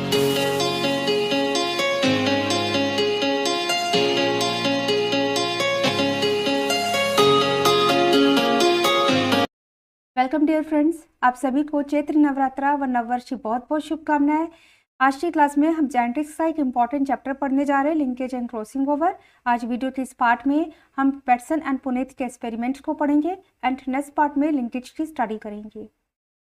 Welcome dear friends, आप सभी को चैत्र नवरात्रा व नववर्ष की बहुत बहुत शुभकामनाएं। आज की क्लास में हम जेनेटिक्स का एक इंपॉर्टेंट चैप्टर पढ़ने जा रहे हैं, लिंकेज एंड क्रॉसिंग ओवर। आज वीडियो के इस पार्ट में हम पेटसन एंड पुनेत के एक्सपेरिमेंट्स को पढ़ेंगे एंड नेक्स्ट पार्ट में लिंकेज की स्टडी करेंगे।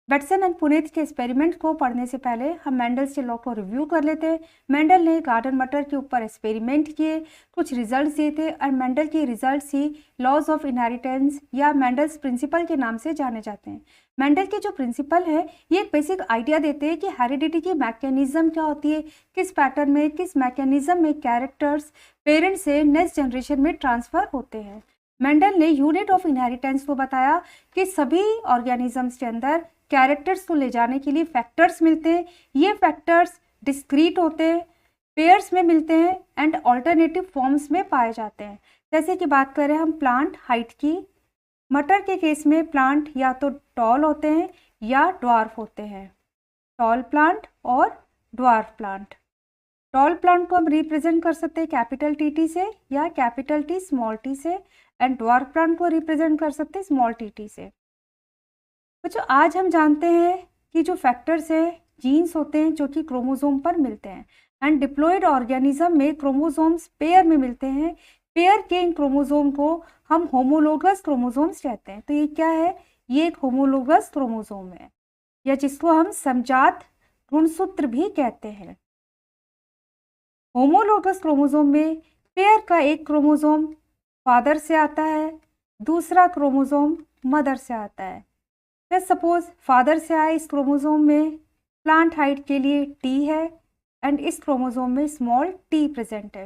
बेटसन एंड पुनेत के एक्सपेरिमेंट को पढ़ने से पहले हम मेंडल्स के लॉ को रिव्यू कर लेते हैं। मेंडल ने गार्डन मटर के ऊपर एक्सपेरिमेंट किए, कुछ रिजल्ट्स दिए थे और मेंडल के रिजल्ट्स ही लॉज ऑफ इनहेरिटेंस या मेंडल्स प्रिंसिपल के नाम से जाने जाते हैं। मेंडल के जो प्रिंसिपल है ये एक बेसिक आइडिया देते हैं कि हेरिडिटी की मैकेनिज्म क्या होती है, किस पैटर्न में, किस मैकेनिज्म में कैरेक्टर्स पेरेंट्स से नेक्स्ट जनरेशन में ट्रांसफर होते हैं। मेंडल ने यूनिट ऑफ इनहेरिटेंस को बताया कि सभी ऑर्गेनिजम्स के अंदर कैरेक्टर्स को ले जाने के लिए फैक्टर्स मिलते हैं। ये फैक्टर्स डिस्क्रीट होते हैं, पेयर्स में मिलते हैं एंड ऑल्टरनेटिव फॉर्म्स में पाए जाते हैं। जैसे कि बात करें हम प्लांट हाइट की, मटर के केस में प्लांट या तो टॉल होते हैं या ड्वार्फ होते हैं, टॉल प्लांट और ड्वार्फ प्लांट। टॉल प्लांट को हम रिप्रेजेंट कर सकते हैं कैपिटल टी से या कैपिटल टी स्मॉल टी से, एंड ड्वार्फ प्लांट को रिप्रेजेंट कर सकते हैं स्मॉल टी से। बच्चों, आज हम जानते हैं कि जो फैक्टर्स है जीन्स होते हैं जो कि क्रोमोसोम पर मिलते हैं एंड डिप्लॉयड ऑर्गेनिज्म में क्रोमोसोम्स पेयर में मिलते हैं। पेयर के इन क्रोमोसोम को हम होमोलोगस क्रोमोसोम्स कहते हैं। तो ये क्या है? ये एक होमोलोगस क्रोमोसोम है या जिसको हम समजात गुणसूत्र भी कहते हैं। होमोलोगस क्रोमोसोम में पेयर का एक क्रोमोसोम फादर से आता है, दूसरा क्रोमोसोम मदर से आता है। सपोज फादर से आए इस क्रोमोसोम में प्लांट हाइट के लिए टी है एंड इस क्रोमोसोम में स्मॉल टी प्रेजेंट है।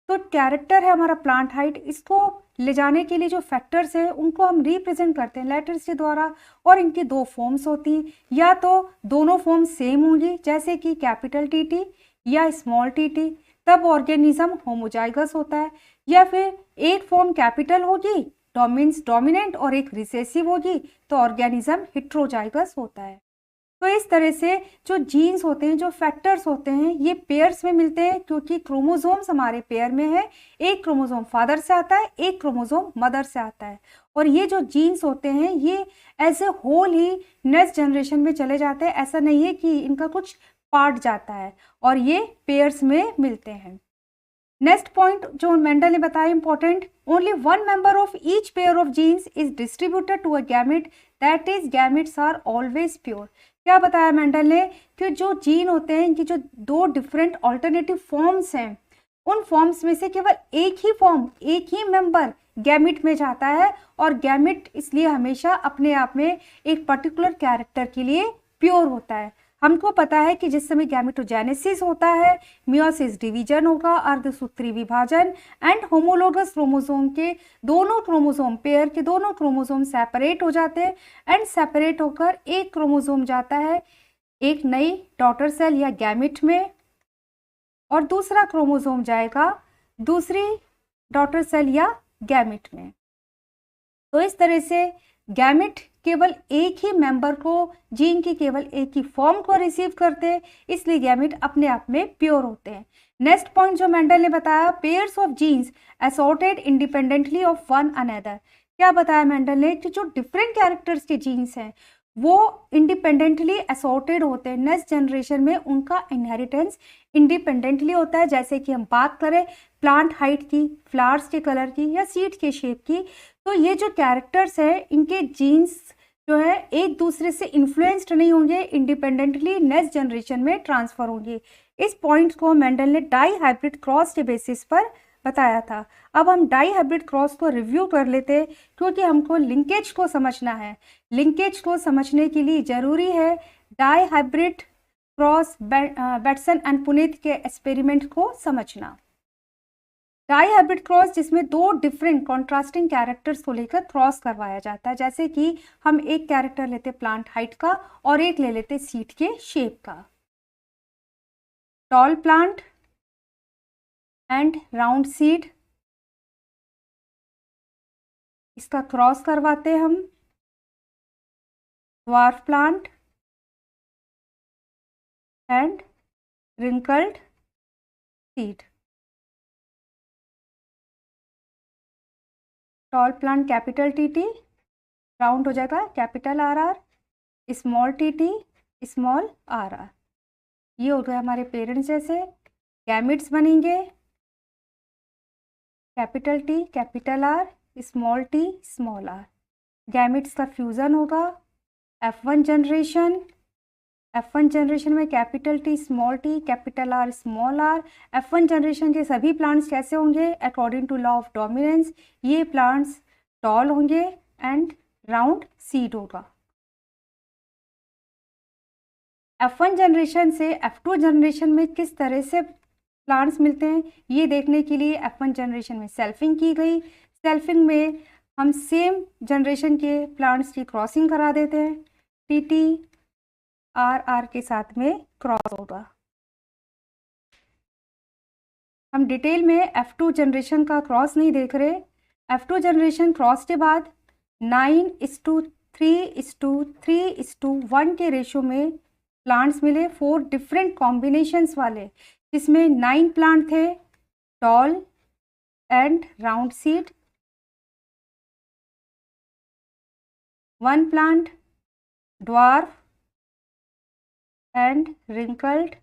तो कैरेक्टर है हमारा प्लांट हाइट, इसको ले जाने के लिए जो फैक्टर्स है उनको हम रिप्रेजेंट करते हैं लेटर्स के द्वारा, और इनकी दो फॉर्म्स होती हैं। या तो दोनों फॉर्म सेम होंगी जैसे कि कैपिटल टी या स्मॉल टी, तब ऑर्गेनिज्म होमोजाइगस होता है, या फिर एक फॉर्म कैपिटल होगी डोमिनेंट और एक रिसेसिव होगी तो ऑर्गेनिज्म हेट्रोजाइगस होता है। तो इस तरह से जो जीन्स होते हैं, जो फैक्टर्स होते हैं, ये पेयर्स में मिलते हैं क्योंकि क्रोमोसोम्स हमारे पेयर में है। एक क्रोमोसोम फादर से आता है, एक क्रोमोसोम मदर से आता है, और ये जो जीन्स होते हैं ये एज ए होल ही नेक्स्ट जनरेशन में चले जाते हैं। ऐसा नहीं है कि इनका कुछ पार्ट जाता है, और ये पेयर्स में मिलते हैं। नेक्स्ट पॉइंट जो मेंडल ने बताया important, only one member of each pair of genes is distributed to a gamete, that is gametes are always pure. क्या बताया मेंडल ने कि जो जीन होते हैं इनकी जो दो डिफरेंट ऑल्टरनेटिव फॉर्म्स हैं, उन फॉर्म्स में से केवल एक ही फॉर्म, एक ही मेंबर गैमेट में जाता है, और गैमेट इसलिए हमेशा अपने आप में एक पर्टिकुलर कैरेक्टर के लिए प्योर होता है। हमको पता है कि जिस समय गैमेटोजेनेसिस होता है, मियोसिस डिवीजन होगा, अर्धसूत्री विभाजन, एंड होमोलोगस क्रोमोसोम के दोनों क्रोमोसोम पेयर के दोनों क्रोमोसोम सेपरेट हो जाते हैं, एंड सेपरेट होकर एक क्रोमोसोम जाता है एक नई डॉटर सेल या गैमेट में, और दूसरा क्रोमोसोम जाएगा दूसरी डॉटर सेल या गैमेट में। तो इस तरह से गैमेट केवल एक ही मेंबर को, जीन की केवल एक ही फॉर्म को रिसीव करते हैं, इसलिए गैमेट अपने आप में प्योर होते हैं। नेक्स्ट पॉइंट जो मेंडल ने बताया, pairs of genes assorted independently of one another. क्या बताया मेंडल ने कि जो डिफरेंट कैरेक्टर्स के जीन्स हैं वो इंडिपेंडेंटली असॉर्टेड होते हैं। नेक्स्ट जनरेशन में उनका इनहेरिटेंस इंडिपेंडेंटली होता है। जैसे कि हम बात करें प्लांट हाइट की, फ्लावर्स के कलर की या सीड के शेप की, तो ये जो कैरेक्टर्स है इनके जीन्स जो है एक दूसरे से इन्फ्लुएंस्ड नहीं होंगे, इंडिपेंडेंटली नेक्स्ट जनरेशन में ट्रांसफर होंगे। इस पॉइंट को मेंडल ने डाई हाइब्रिड क्रॉस के बेसिस पर बताया था। अब हम डाई हाइब्रिड क्रॉस को रिव्यू कर लेते हैं क्योंकि हमको लिंकेज को समझना है। लिंकेज को समझने के लिए जरूरी है dihybrid cross Bateson and Punnett के एक्सपेरिमेंट को समझना। डाई हाइब्रिड क्रॉस जिसमें दो डिफरेंट कॉन्ट्रास्टिंग कैरेक्टर्स को लेकर क्रॉस करवाया जाता है। जैसे कि हम एक कैरेक्टर लेते प्लांट हाइट का और एक ले लेते सीड के शेप का। Tall plant and round seed, इसका क्रॉस करवाते हैं हम। Dwarf plant and wrinkled seed. Tall plant capital TT, round हो जाएगा capital RR, small TT small RR। ये हो गया हमारे पेरेंट्स जैसे। गैमिट्स बनेंगे capital T capital R small t small r। Gametes का फ्यूज़न होगा F1 जनरेशन। F1 जनरेशन में capital T small t capital R small r। F1 generation के सभी प्लांट्स कैसे होंगे according to law of dominance, ये plants tall होंगे and round seed होगा। F1 जनरेशन से F2 जनरेशन में किस तरह से प्लांट्स मिलते हैं ये देखने के लिए F1 जनरेशन में सेल्फिंग की गई। सेल्फिंग में हम सेम जनरेशन के प्लांट्स की क्रॉसिंग करा देते हैं, TT RR के साथ में क्रॉस होगा। हम डिटेल में F2 जनरेशन का क्रॉस नहीं देख रहे। F2 जनरेशन क्रॉस के बाद 9:3:3:1 के रेशो में प्लांट्स मिले, 4 डिफरेंट कॉम्बिनेशंस वाले, जिसमें 9 प्लांट थे tall and round seed, 1 plant dwarf and wrinkled,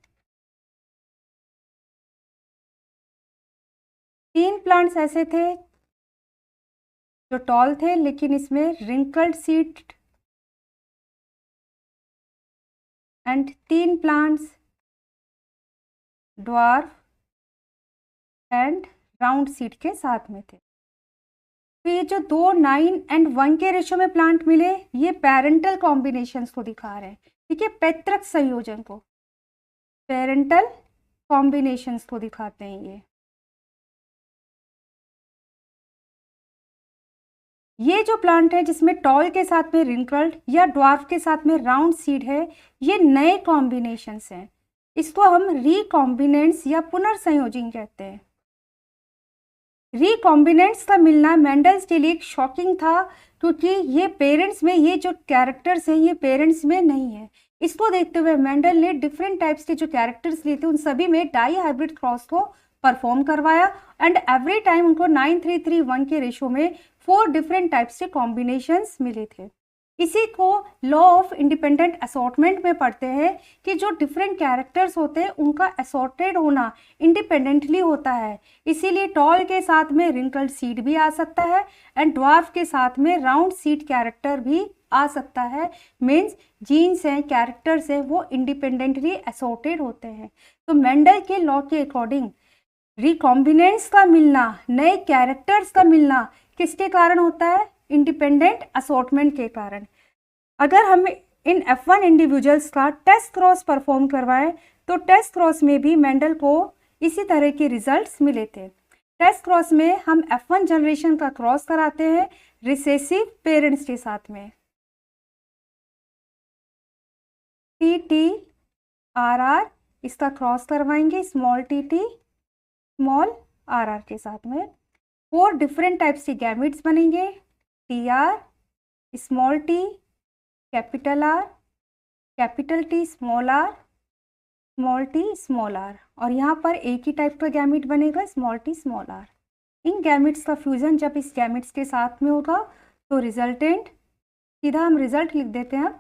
3 plants ऐसे थे जो टॉल थे लेकिन इसमें wrinkled seed, and 3 plants dwarf and round seed के साथ में थे। तो ये जो 2, 9 एंड 1 के रेशो में प्लांट मिले, ये पेरेंटल कॉम्बिनेशंस को दिखा रहे हैं, ठीक है, पैतृक संयोजन को, पेरेंटल कॉम्बिनेशंस को दिखाते हैं। ये जो प्लांट है जिसमें टॉल के साथ में रिंकल्ड या ड्वार्फ के साथ में राउंड सीड है, ये नए कॉम्बिनेशंस हैं, इसको हम रिकॉम्बिनेंट्स या पुनर्संयोजन कहते हैं। रिकॉम्बिनेंट्स का मिलना मेंडल्स के लिए शॉकिंग था, क्योंकि ये पेरेंट्स में ये जो कैरेक्टर्स हैं ये पेरेंट्स में नहीं है। इसको देखते हुए मेंडल ने डिफरेंट टाइप्स के जो कैरेक्टर्स लिए थे उन सभी में डाई हाइब्रिड क्रॉस को परफॉर्म करवाया, एंड एवरी टाइम उनको 9:3:1 के रेशो में 4 डिफरेंट टाइप्स के कॉम्बिनेशंस मिले थे। इसी को लॉ ऑफ इंडिपेंडेंट असॉर्टमेंट में पढ़ते हैं कि जो डिफरेंट कैरेक्टर्स होते हैं उनका असॉर्टेड होना इंडिपेंडेंटली होता है। इसीलिए टॉल के साथ में रिंकल्ड सीड भी आ सकता है एंड ड्वार्फ के साथ में राउंड सीड कैरेक्टर भी आ सकता है। मीन्स जीन्स हैं, कैरेक्टर्स हैं, वो इंडिपेंडेंटली असॉर्टेड होते हैं। तो मेंडल के लॉ के अकॉर्डिंग रिकॉम्बिनेंट्स का मिलना, नए कैरेक्टर्स का मिलना किसके कारण होता है? इंडिपेंडेंट असॉर्टमेंट के कारण। अगर हम इन F1 इंडिविजुअल्स का टेस्ट क्रॉस परफॉर्म करवाएं तो टेस्ट क्रॉस में भी मेंडल को इसी तरह के रिजल्ट्स मिले थे। टेस्ट क्रॉस में हम F1 जनरेशन का क्रॉस कराते हैं रिसेसिव पेरेंट्स के साथ में, TT RR इसका क्रॉस करवाएंगे स्मॉल TT स्मॉल RR के साथ में। 4 डिफरेंट टाइप्स के गैमिट्स बनेंगे, TR small t capital R capital T small r small t small r, और यहाँ पर एक ही टाइप का गैमिट बनेगा स्मॉल t स्मॉल r। इन गैमिट्स का फ्यूजन जब इस गैमिट्स के साथ में होगा तो रिजल्टेंट, सीधा हम रिजल्ट लिख देते हैं,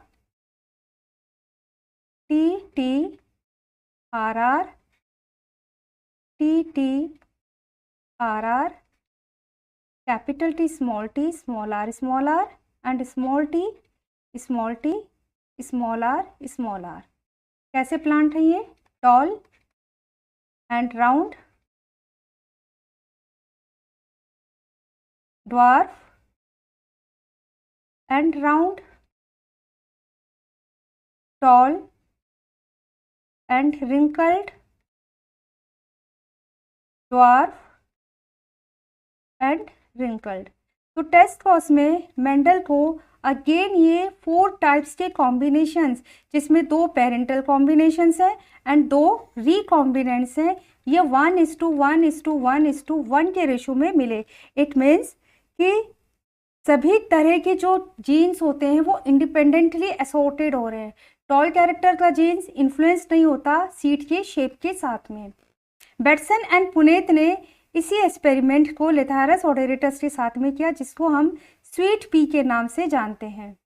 TT RR TT RR capital T small r small r and small t small r small r। कैसे प्लांट है ये? Tall and round, dwarf and round, tall and wrinkled, dwarf and wrinkled. तो test cross में Mendel को again ये 4 types के combinations, जिसमें 2 parental combinations हैं एंड 2 रिकॉम्बिनेंट्स हैं, ये 1:1:1:1 के रेशो में मिले। इट मीन्स कि सभी तरह के जो जीन्स होते हैं वो इंडिपेंडेंटली असॉर्टेड हो रहे हैं। टॉल कैरेक्टर का जीन्स इन्फ्लुएंस नहीं होता सीड के शेप के साथ में। बेटसन एंड पुनेत ने इसी एक्सपेरिमेंट को लेथारस ओडेरेटस के साथ में किया, जिसको हम स्वीट पी के नाम से जानते हैं।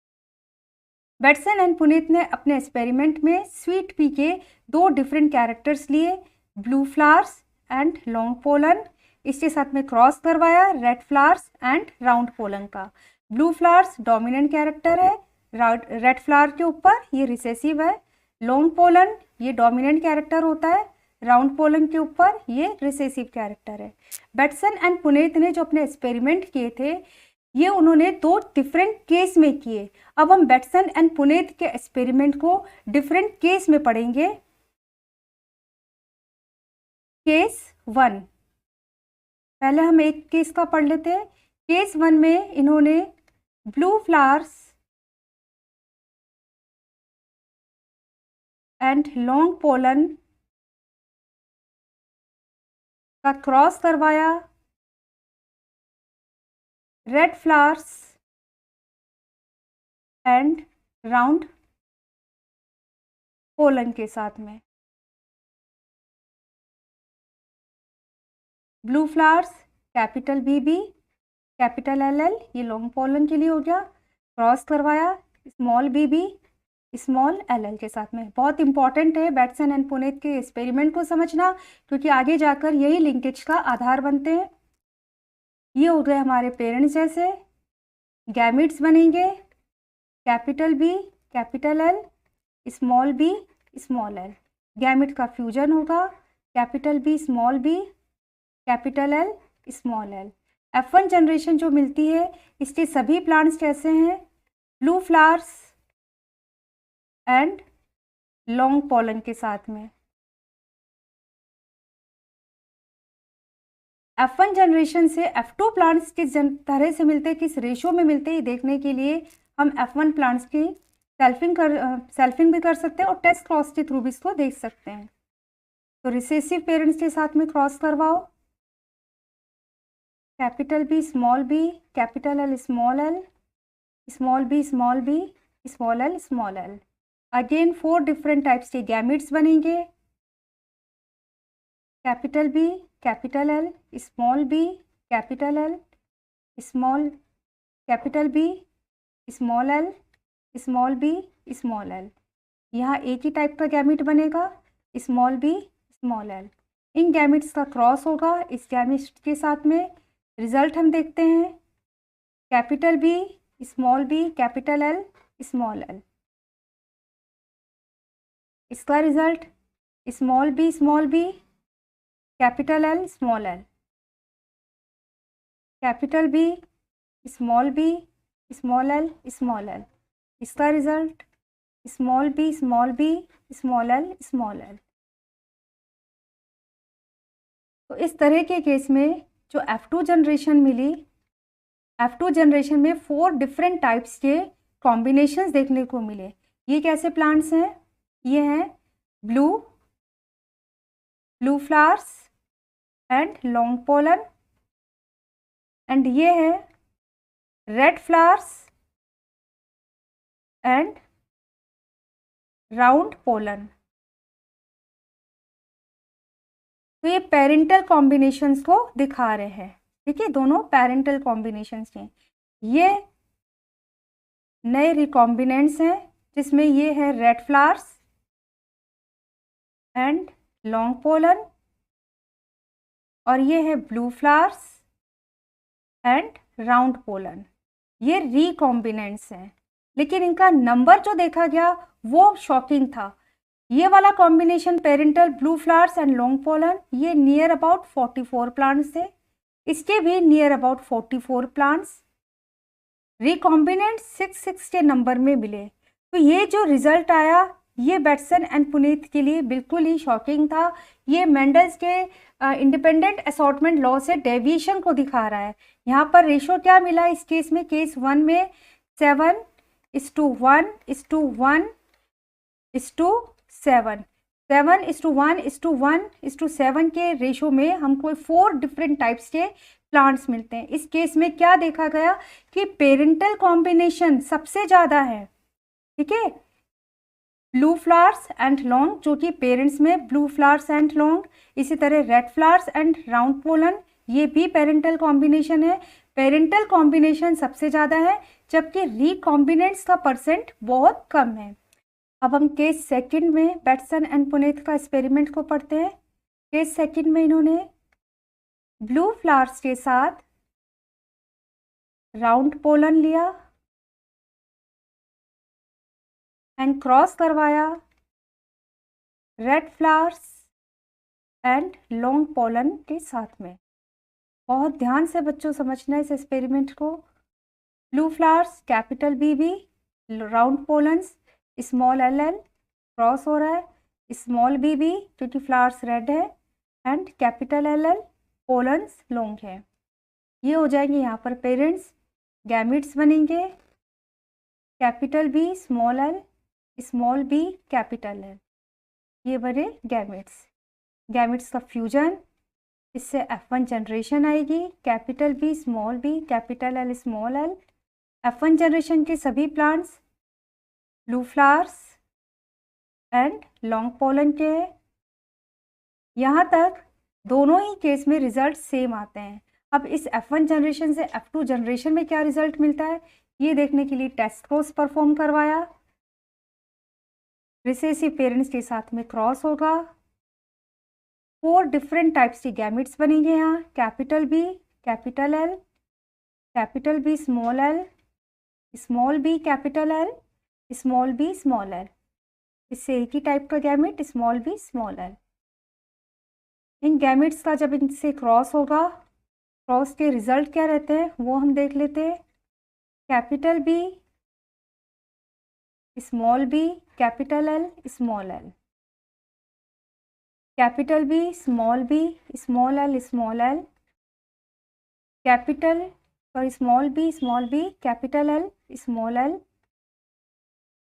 बेटसन एंड पुनेत ने अपने एक्सपेरिमेंट में स्वीट पी के 2 डिफरेंट कैरेक्टर्स लिए, blue flowers and long pollen. इसके साथ में क्रॉस करवाया red flowers and round pollen का। ब्लू फ्लावर्स डोमिनेंट कैरेक्टर है, रेड फ्लावर के ऊपर ये रिसेसिव है। लॉन्ग पोलन ये डोमिनेंट कैरेक्टर होता है, राउंड पोलन के ऊपर ये रिसेसिव कैरेक्टर है। बेटसन एंड पुनेत ने जो अपने एक्सपेरिमेंट किए थे ये उन्होंने 2 डिफरेंट केस में किए। अब हम बेटसन एंड पुनेत के एक्सपेरिमेंट को डिफरेंट केस में पढ़ेंगे। केस 1, पहले हम एक केस का पढ़ लेते हैं। केस 1 में इन्होंने blue flowers and long pollen का क्रॉस करवाया red flowers and round pollen के साथ में। Blue flowers capital BB capital LL, ये लॉन्ग पोलन के लिए हो गया। क्रॉस करवाया स्मॉल BB स्मॉल LL के साथ में। बहुत इंपॉर्टेंट है बेटसन एंड पुनेत के एक्सपेरिमेंट को समझना, क्योंकि आगे जाकर यही लिंकेज का आधार बनते हैं। ये हो गए हमारे पेरेंट्स जैसे, गैमिट्स बनेंगे capital B capital L small b small l। Gamete का फ्यूजन होगा capital B small b capital L small l। F1 generation जो मिलती है इसके सभी प्लांट्स कैसे हैं, blue flowers and long pollen के साथ में। F1 जनरेशन से F2 प्लांट्स किस तरह से मिलते हैं, किस रेशो में मिलते हैं, ये देखने के लिए हम F1 प्लांट्स की सेल्फिंग भी कर सकते हैं और टेस्ट क्रॉस के थ्रू भी इसको देख सकते हैं। तो रिसेसिव पेरेंट्स के साथ में क्रॉस करवाओ capital B small b capital L small b small b small l small l। Again 4 different types के गैमिट्स बनेंगे capital B capital L small b capital L small capital B small l small b small l। यहाँ एक ही type का gamete बनेगा small b small l। इन gametes का cross होगा इस gamete के साथ में। रिजल्ट हम देखते हैं capital B small b capital L small l। इसका result small b capital L small l capital B small b small l small l। इसका result small b small l small l। तो इस तरह के case में जो F2 generation मिली, F2 generation में 4 different types के कॉम्बिनेशंस देखने को मिले। ये कैसे प्लांट्स हैं, ये हैं blue flowers and long pollen, and ये है red flowers and round pollen. तो ये पेरेंटल कॉम्बिनेशंस को दिखा रहे हैं, ठीक है, दोनों पेरेंटल कॉम्बिनेशंस हैं। ये नए रिकॉम्बिनेंट्स हैं जिसमें ये है red flowers and long pollen, और ये है blue flowers and round pollen. ये रिकॉम्बिनेंट्स हैं, लेकिन इनका नंबर जो देखा गया वो शॉकिंग था। ये वाला combination parental blue flowers and long pollen, ये नियर अबाउट 44 प्लांट्स थे। इसके भी नियर अबाउट 44 प्लांट्स। रिकॉम्बिनेंट 6 के नंबर में मिले। तो ये जो रिजल्ट आया ये बेटसन एंड पुनीत के लिए बिल्कुल ही शॉकिंग था। ये मेंडल्स के इंडिपेंडेंट असॉर्टमेंट लॉ से डेविएशन को दिखा रहा है। यहाँ पर रेशो क्या मिला इस केस में, केस 1 में 7:1:1:7 7:1:1:7 के रेशो में हमको 4 डिफरेंट टाइप्स के प्लांट्स मिलते हैं। इस केस में क्या देखा गया कि पेरेंटल कॉम्बिनेशन सबसे ज़्यादा है, ठीक है। ब्लू फ्लावर्स एंड लॉन्ग, जो कि पेरेंट्स में ब्लू फ्लावर्स एंड लॉन्ग, इसी तरह red flowers and round pollen, ये भी पेरेंटल कॉम्बिनेशन है। पेरेंटल कॉम्बिनेशन सबसे ज़्यादा है, जबकि रिकॉम्बिनेंट्स का परसेंट बहुत कम है। अब हम केस सेकंड में बैटसन एंड पुनेत का एक्सपेरिमेंट को पढ़ते हैं। केस सेकंड में इन्होंने ब्लू फ्लावर्स के साथ राउंड पोलन लिया एंड क्रॉस करवाया red flowers and long pollen के साथ में। बहुत ध्यान से बच्चों समझना है इस एक्सपेरिमेंट को। Blue flowers capital BB, round pollens small LL, cross हो रहा है स्मॉल BB क्योंकि फ्लावर्स रेड है, and capital LL pollens long है। ये हो जाएंगे यहाँ पर पेरेंट्स, गैमिट्स बनेंगे capital B small l small b capital L, ये बने गैमिट्स। गैमिट्स का फ्यूजन, इससे F1 जनरेशन आएगी, capital B small b capital L small l। F1 generation के सभी plants blue flowers and long pollen के हैं। यहाँ तक दोनों ही केस में रिजल्ट सेम आते हैं। अब इस F1 जनरेशन से F2 जनरेशन में क्या रिजल्ट मिलता है, ये देखने के लिए टेस्ट क्रॉस परफॉर्म करवाया। रिसेसिव पेरेंट्स के साथ में क्रॉस होगा, 4 डिफरेंट टाइप्स की गैमिट्स बनेंगे यहाँ, capital B capital L capital B small l small b capital L small b small l। इससे एक ही टाइप का gamete small b small l। इन गैमिट्स का जब इनसे क्रॉस होगा, क्रॉस के रिजल्ट क्या रहते हैं वो हम देख लेते हैं। Capital B small b capital L small l, capital B small b small l small l, capital small b capital L small l,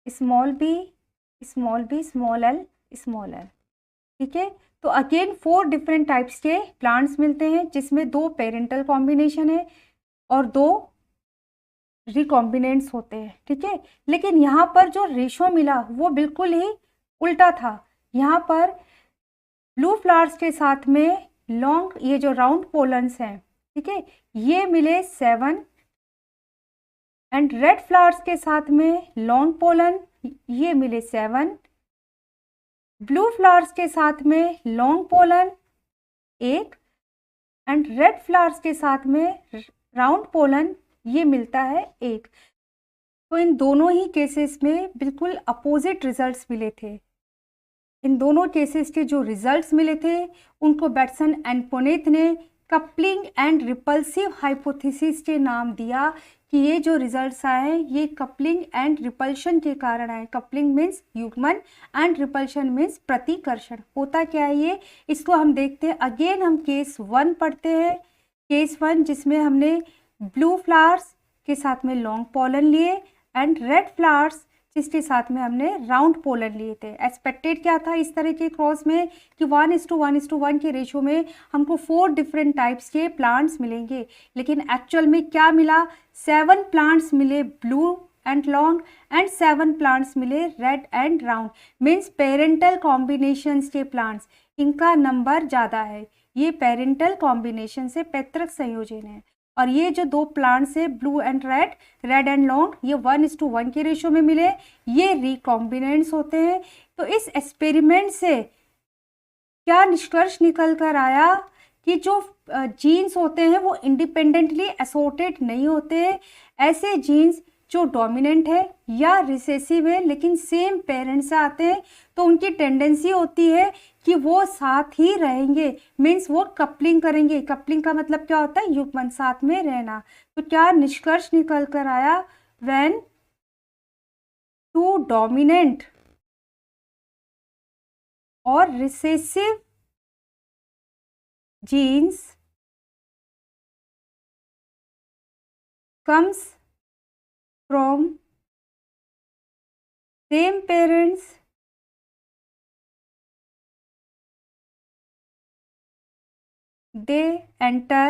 small b small l small l। ठीक है, तो अगेन 4 डिफरेंट टाइप्स के plants मिलते हैं, जिसमें 2 parental combination है और 2 recombinants होते हैं। ठीक है, लेकिन यहाँ पर जो रेशो मिला वो बिल्कुल ही उल्टा था। यहाँ पर ब्लू फ्लावर्स के साथ में लॉन्ग, ये जो राउंड पोलन्स हैं, ठीक है, ये मिले 7, एंड रेड फ्लावर्स के साथ में लॉन्ग पोलन ये मिले 7, ब्लू फ्लावर्स के साथ में long pollen 1, and red flowers के साथ में राउंड पोलन ये मिलता है 1। तो इन दोनों ही केसेस में बिल्कुल अपोजिट रिजल्ट्स मिले थे। इन दोनों केसेस के जो रिजल्ट्स मिले थे उनको बैटसन एंड पुनेत ने कपलिंग एंड रिपल्सिव हाइपोथेसिस के नाम दिया कि ये जो रिजल्ट्स आए ये कपलिंग एंड रिपल्शन के कारण आए। कपलिंग मीन्स युग्मन एंड रिपल्शन मीन्स प्रतिकर्षण। होता क्या है ये, इसको हम देखते हैं। अगेन हम केस 1 पढ़ते हैं। केस 1 जिसमें हमने ब्लू फ्लावर्स के साथ में लॉन्ग पोलन लिए एंड रेड फ्लावर्स जिसके साथ में हमने राउंड पोलन लिए थे। एक्सपेक्टेड क्या था इस तरह के क्रॉस में कि 1:1:1 के रेशो में हमको 4 डिफरेंट टाइप्स के प्लांट्स मिलेंगे, लेकिन एक्चुअल में क्या मिला, 7 प्लांट्स मिले blue and long and 7 plants मिले red and round. Means parental combinations के प्लांट्स, इनका नंबर ज़्यादा है। ये पेरेंटल कॉम्बिनेशन से पैतृक संयोजन है। और ये जो 2 प्लांट्स है blue and red and long, ये 1:1 के रेशो में मिले, ये रिकॉम्बिनेंट्स होते हैं। तो इस एक्सपेरिमेंट से क्या निष्कर्ष निकल कर आया कि जो जीन्स होते हैं वो इंडिपेंडेंटली एसोर्टेड नहीं होते। ऐसे जीन्स जो डोमिनेंट है या रिसेसिव है लेकिन सेम पेरेंट्स से आते हैं, तो उनकी टेंडेंसी होती है कि वो साथ ही रहेंगे। मीन्स वो कपलिंग करेंगे। कपलिंग का मतलब क्या होता है, युग्मन, साथ में रहना। तो क्या निष्कर्ष निकल कर आया, व्हेन 2 डोमिनेंट और recessive genes comes from same parents, they enter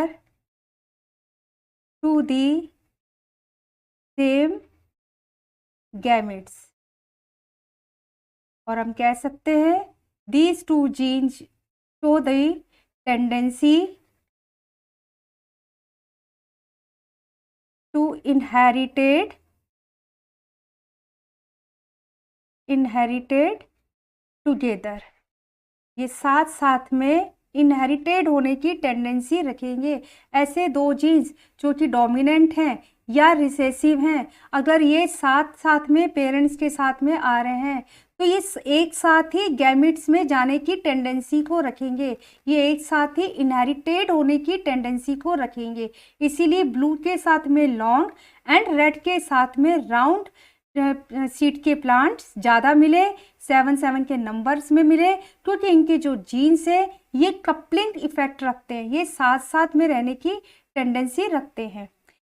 to the same gametes. और हम कह सकते हैं these two genes show the tendency to inherited together. ये साथ साथ में इनहेरिटेड होने की टेंडेंसी रखेंगे। ऐसे दो जीन्स जो कि डोमिनेंट हैं या रिसेसिव हैं, अगर ये साथ साथ में पेरेंट्स के साथ में आ रहे हैं तो ये एक साथ ही गैमिट्स में जाने की टेंडेंसी को रखेंगे, ये एक साथ ही इनहेरिटेड होने की टेंडेंसी को रखेंगे। इसीलिए ब्लू के साथ में लॉन्ग एंड रेड के साथ में राउंड सीड के प्लांट्स ज़्यादा मिले, 7 के नंबर्स में मिले, क्योंकि इनके जो जीन्स है ये कपलिंग इफेक्ट रखते हैं, ये साथ साथ में रहने की टेंडेंसी रखते हैं।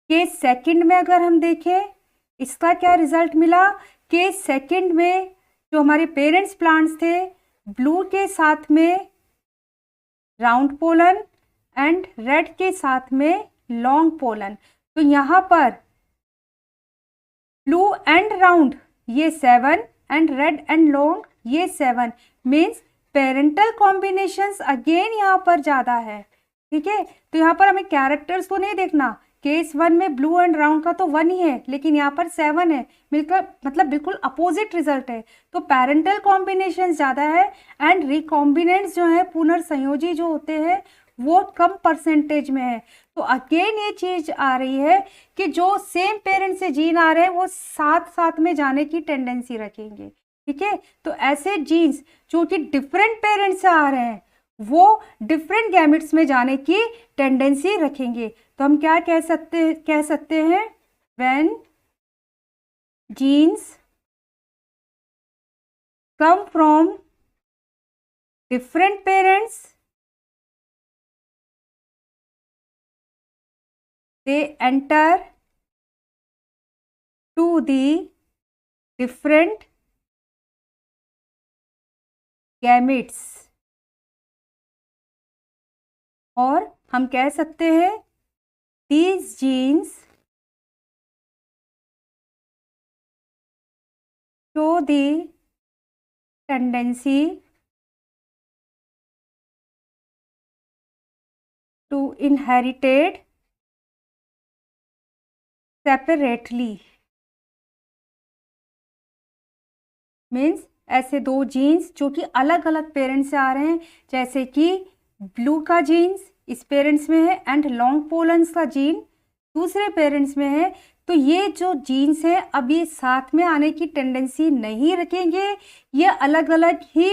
केस सेकंड में अगर हम देखें इसका क्या रिजल्ट मिला, केस सेकंड में जो हमारे पेरेंट्स प्लांट्स थे ब्लू के साथ में राउंड पोलन एंड रेड के साथ में लॉन्ग पोलन, तो यहाँ पर ब्लू एंड राउंड ये 7 एंड रेड एंड लॉन्ग ये 7, मीन्स पेरेंटल कॉम्बिनेशंस अगेन यहाँ पर ज़्यादा है। ठीक है, तो यहाँ पर हमें कैरेक्टर्स तो नहीं देखना, केस 1 में ब्लू एंड राउंड का तो 1 ही है, लेकिन यहाँ पर 7 है, मिलकर मतलब बिल्कुल अपोजिट रिजल्ट है। तो पेरेंटल कॉम्बिनेशन ज़्यादा है एंड रिकॉम्बिनेंट्स जो है पुनर्संयोजी जो होते हैं वो कम परसेंटेज में है। तो अगेन ये चीज आ रही है कि जो सेम पेरेंट से जीन आ रहे हैं वो साथ साथ में जाने की टेंडेंसी रखेंगे। ठीक है, तो ऐसे जीन्स जो कि डिफरेंट पेरेंट्स से आ रहे हैं वो डिफरेंट गैमेट्स में जाने की टेंडेंसी रखेंगे। तो हम क्या कह सकते हैं when genes come from different parents they enter to the different gametes, और हम कह सकते हैं these genes show the tendency to inherited separately, means ऐसे दो जीन्स जो कि अलग अलग पेरेंट्स से आ रहे हैं, जैसे कि ब्लू का जीन्स इस पेरेंट्स में है एंड लॉन्ग पोलन्स का जीन दूसरे पेरेंट्स में है, तो ये जो जीन्स हैं अब ये साथ में आने की टेंडेंसी नहीं रखेंगे, ये अलग अलग ही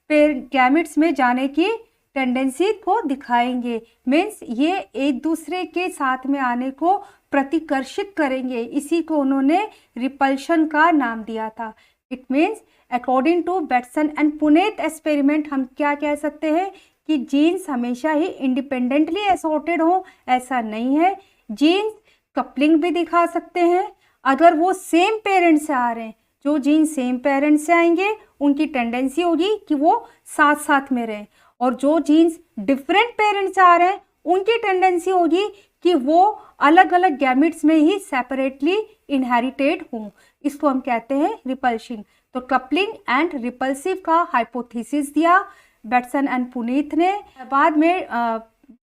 गैमेट्स में जाने की टेंडेंसी को दिखाएंगे। मीन्स ये एक दूसरे के साथ में आने को प्रतिकर्षित करेंगे, इसी को उन्होंने रिपल्शन का नाम दिया था। It means according to Bateson and Punnett experiment हम क्या कह सकते हैं कि जीन्स हमेशा ही इंडिपेंडेंटली असॉर्टेड हो, ऐसा नहीं है। जीन्स कपलिंग भी दिखा सकते हैं अगर वो सेम पेरेंट से आ रहे हैं। जो जीन्स सेम पेरेंट से आएंगे उनकी टेंडेंसी होगी कि वो साथ साथ में रहें, और जो जीन्स डिफरेंट पेरेंट से आ रहे हैं उनकी टेंडेंसी होगी कि वो अलग अलग गैमेट्स में ही सेपरेटली इनहेरिटेड हों। इसको हम कहते हैं रिपल्शन। तो कपलिंग एंड रिपल्सिव का हाइपोथेसिस दिया बेटसन एंड पुनीत ने। बाद में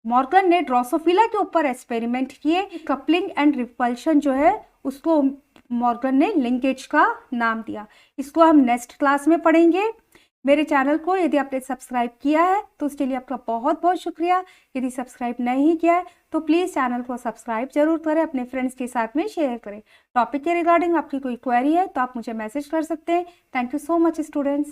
मॉर्गन ने ड्रोसोफिला के ऊपर एक्सपेरिमेंट किए। कपलिंग एंड रिपल्शन जो है उसको मॉर्गन ने लिंकेज का नाम दिया। इसको हम नेक्स्ट क्लास में पढ़ेंगे। मेरे चैनल को यदि आपने सब्सक्राइब किया है तो उसके लिए आपका बहुत बहुत शुक्रिया। यदि सब्सक्राइब नहीं किया है तो प्लीज़ चैनल को सब्सक्राइब जरूर करें, अपने फ्रेंड्स के साथ में शेयर करें। टॉपिक के रिगार्डिंग आपकी कोई क्वेरी है तो आप मुझे मैसेज कर सकते हैं। Thank you so much students.